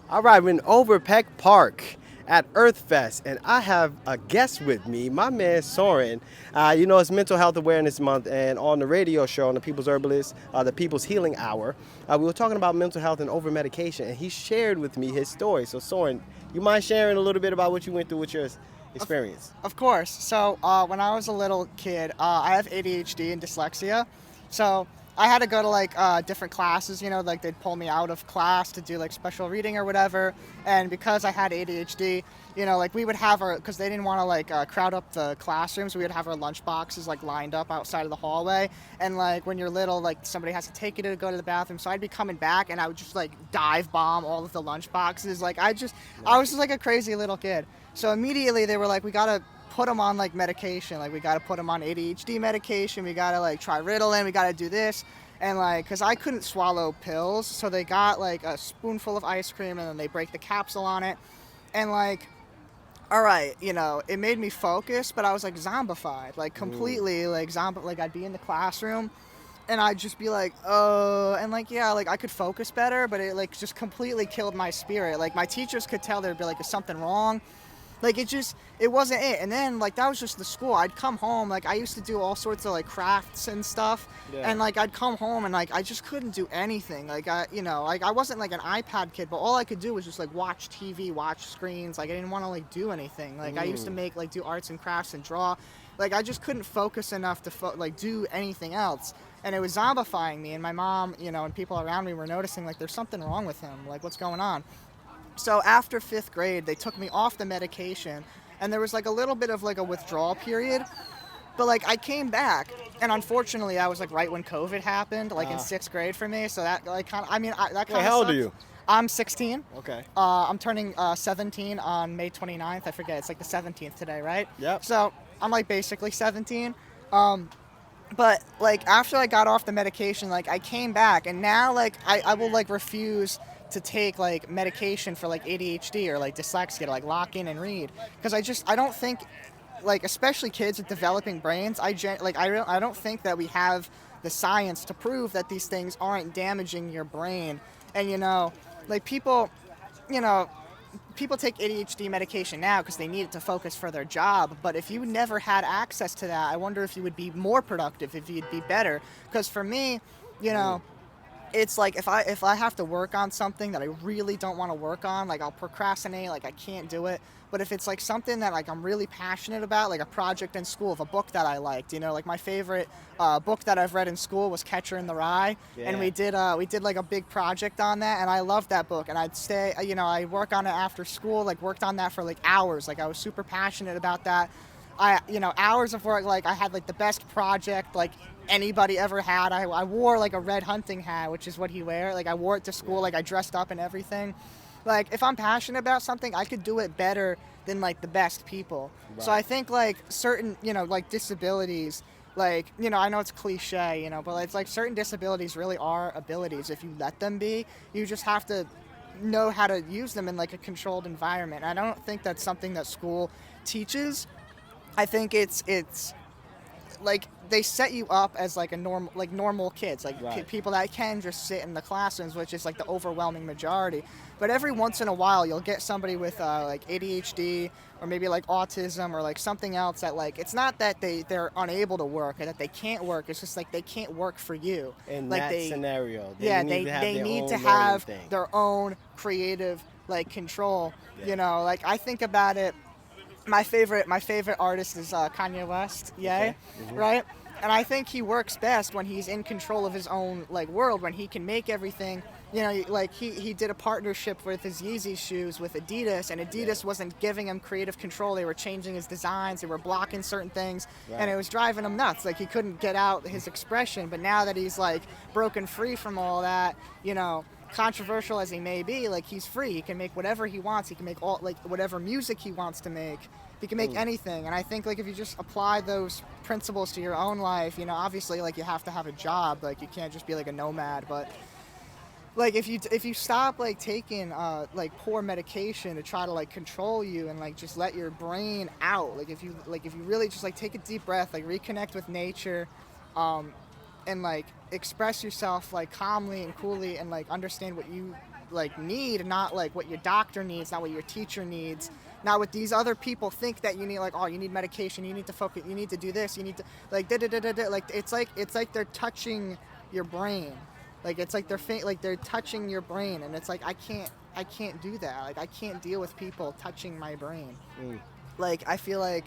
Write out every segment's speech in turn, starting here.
All right, we're in Overpeck Park at Earth Fest, and I have a guest with me, my man Soren. It's Mental Health Awareness Month, and on the radio show, on the People's Herbalist, the People's Healing Hour, we were talking about mental health and over medication, and he shared with me his story. So, Soren, you mind sharing a little bit about what you went through with your Of, experience? of course. So when I was a little kid, I have ADHD and dyslexia. So I had to go to different classes. Like they'd pull me out of class to do like special reading or whatever. And because I had ADHD, like we would have our because they didn't want to crowd up the classrooms. We would have our lunch boxes like lined up outside of the hallway. And like when you're little, like somebody has to take you to go to the bathroom. So I'd be coming back and I would just like dive bomb all of the lunch boxes. I was just like a crazy little kid. So immediately they were like, we gotta put him on like medication. Like we gotta put him on ADHD medication. We gotta like try Ritalin. We gotta do this. And like, cause I couldn't swallow pills, so they got like a spoonful of ice cream and then they break the capsule on it. And like, all right, it made me focus, but I was like zombified, like completely like zombie. Like I'd be in the classroom and I'd just be like, oh, and like, yeah, like I could focus better, but it like just completely killed my spirit. Like my teachers could tell there'd be like, is something wrong? Like it wasn't it. And then like that was just the school. I'd come home, like I used to do all sorts of like crafts and stuff. Yeah. And like I'd come home and like I just couldn't do anything. Like I wasn't like an iPad kid, but all I could do was just like watch TV, watch screens. Like I didn't want to like do anything. Like I used to do arts and crafts and draw. Like I just couldn't focus enough to do anything else. And it was zombifying me. And my mom, and people around me were noticing like there's something wrong with him. Like what's going on? So after 5th grade, they took me off the medication, and there was like a little bit of like a withdrawal period. But like I came back, and unfortunately, I was like right when COVID happened, like in 6th grade for me. So that like kind of, that kind Wait, of. how old are you? I'm 16. Okay. I'm turning 17 on May 29th. I forget, it's like the 17th today, right? Yep. So I'm like basically 17. But like after I got off the medication, like I came back, and now like I will like refuse to take like medication for like ADHD or like dyslexia to like lock in and read, because I don't think, like especially kids with developing brains, I don't think that we have the science to prove that these things aren't damaging your brain. And like you know people take ADHD medication now because they need it to focus for their job. But if you never had access to that, I wonder if you would be more productive, if you'd be better. Because for me, it's like if I have to work on something that I really don't want to work on, like I'll procrastinate, like I can't do it. But if it's like something that like I'm really passionate about, like a project in school of a book that I liked, like my favorite book that I've read in school was Catcher in the Rye. Yeah. And we did like a big project on that, and I loved that book. And I'd stay, I'd work on it after school, like worked on that for like hours. Like I was super passionate about that. Hours of work. Like I had like the best project like anybody ever had. I wore like a red hunting hat, which is what he wear. Like I wore it to school. Like I dressed up and everything. Like if I'm passionate about something, I could do it better than like the best people. Right. So I think like certain like disabilities, like I know it's cliche, but it's like certain disabilities really are abilities if you let them be. You just have to know how to use them in like a controlled environment. I don't think that's something that school teaches. I think it's like they set you up as like normal kids, like Right. people that can just sit in the classrooms, which is like the overwhelming majority. But every once in a while, you'll get somebody with like ADHD or maybe like autism or like something else that like it's not that they're unable to work or that they can't work. It's just like they can't work for you. In like that scenario, they need to have thing. their own creative like control. Yeah. Like I think about it. My favorite artist is Kanye West, Okay. right? And I think he works best when he's in control of his own like world, when he can make everything. Like he did a partnership with his Yeezy shoes with Adidas, and Adidas wasn't giving him creative control. They were changing his designs, they were blocking certain things, Right. and it was driving him nuts. Like he couldn't get out his expression. But now that he's like broken free from all that, controversial as he may be, like he's free. He can make whatever he wants. He can make all like whatever music he wants to make. He can make anything. And I think like if you just apply those principles to your own life, obviously like you have to have a job. Like you can't just be like a nomad. But like if you stop like taking like poor medication to try to like control you and like just let your brain out. Like if you really just like take a deep breath, like reconnect with nature, and like express yourself like calmly and coolly and like understand what you like need, not like what your doctor needs, not what your teacher needs, not what these other people think that you need. Like, oh, you need medication, you need to focus, you need to do this, you need to like da da da da da. Like it's like they're touching your brain, like it's like they're touching your brain, and it's like I can't do that. Like I can't deal with people touching my brain. Like I feel like,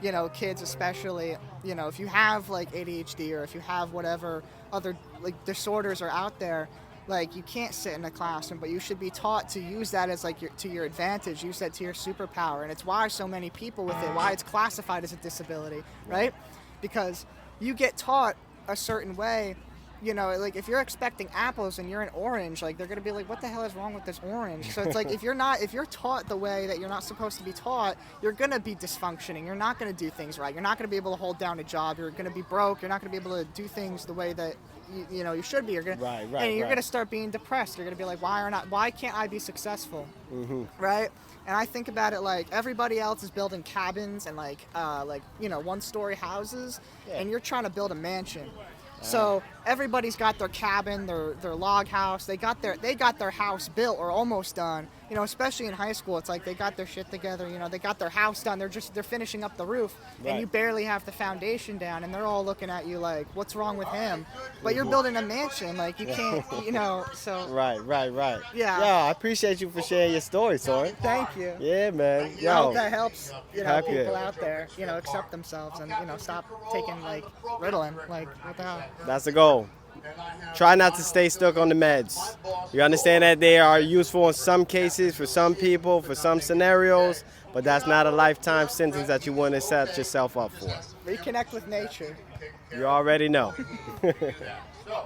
you know, kids especially, you know, if you have like ADHD or if you have whatever other like disorders are out there, like you can't sit in a classroom, but you should be taught to use that as like to your advantage, use that to your superpower. And it's why so many people with it, why it's classified as a disability, right? Because you get taught a certain way. You know, like if you're expecting apples and you're an orange, like they're gonna be like, what the hell is wrong with this orange? So it's like if you're taught the way that you're not supposed to be taught, you're gonna be dysfunctioning. You're not gonna do things right. You're not gonna be able to hold down a job. You're gonna be broke. You're not gonna be able to do things the way that you know you should be. You're gonna and you're gonna start being depressed. You're gonna be like, why can't I be successful? Right? And I think about it like everybody else is building cabins and like you know, one-story houses, and you're trying to build a mansion. So everybody's got their cabin, their log house. They got their house built or almost done. You know, especially in high school, it's like they got their shit together. You know, they got their house done. They're finishing up the roof, and you barely have the foundation down, and they're all looking at you like, what's wrong with him? But you're building a mansion, like you can't, you know. So Right. Yeah. Yo, I appreciate you for sharing your story, Soren. Thank you. Yeah, man. I Yo, hope that helps, you know, Heck yeah. people out there, you know, accept themselves and, you know, stop taking like Ritalin. Like, what the hell? that's the goal. Try not to stay stuck on the meds. You understand that they are useful in some cases, for some people, for some scenarios, but that's not a lifetime sentence that you want to set yourself up for. Reconnect with nature. You already know.